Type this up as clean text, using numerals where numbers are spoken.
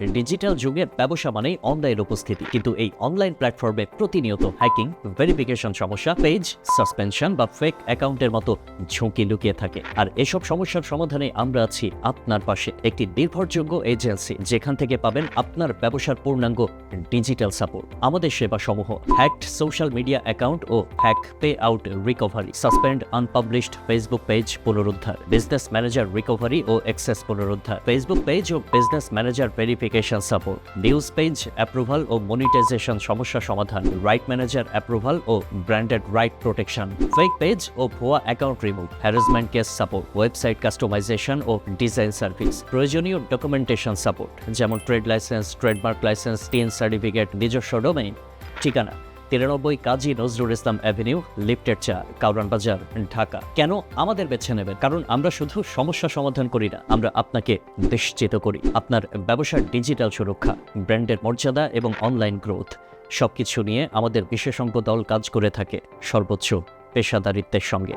Digital যুগের ব্যবসা মানেই অনলাইন উপস্থিতি, কিন্তু এই অনলাইন প্ল্যাটফর্মে প্রতিনিয়ত হ্যাকিং, ভেরিফিকেশন সমস্যা, পেজ সাসপেনশন বা ফেক অ্যাকাউন্টের মতো ঝুঁকি লুকিয়ে থাকে। আর এসব সমস্যার সমাধানে আমরা আছি আপনার পাশে, একটি নির্ভরযোগ্য এজেন্সি যেখান থেকে পাবেন আপনার ব্যবসার পূর্ণাঙ্গ ডিজিটাল সাপোর্ট। আমাদের সেবা সমূহ: হ্যাকড সোশ্যাল মিডিয়া অ্যাকাউন্ট ও hack pay out recovery, suspend unpublished Facebook page পুনরুদ্ধার, বিজনেস ম্যানেজার রিকভারি ও অ্যাক্সেস পুনরুদ্ধার, ফেসবুক পেজ ও business manager verification support, news page approval ও মনিটাইজেশন সমস্যা সমাধান, রাইট ম্যানেজার অ্যাপ্রুভাল ও branded right protection, fake page ও ভুয়া account remove, harassment case support, website customization ও ডিজাইন সার্ভিস, প্রয়োজনীয় ডকুমেন্টেশন সাপোর্ট যেমন trade license, trademark license, TN certificate, নিজস্ব ডোমেইন। ঠিকানা: 93 কাজী নজরুল ইসলাম অ্যাভিনিউ, লিফটেড 4, কাউরান বাজার, ঢাকা। কেন আমাদের বেছে নেবেন? কারণ আমরা শুধু সমস্যা সমাধান করি না, আমরা আপনাকে নিশ্চিত করি আপনার ব্যবসার ডিজিটাল সুরক্ষা, ব্র্যান্ডের মর্যাদা এবং অনলাইন গ্রোথ সবকিছু নিয়ে আমাদের বিশেষজ্ঞ দল কাজ করে থাকে সর্বোচ্চ পেশাদারিত্বের সঙ্গে।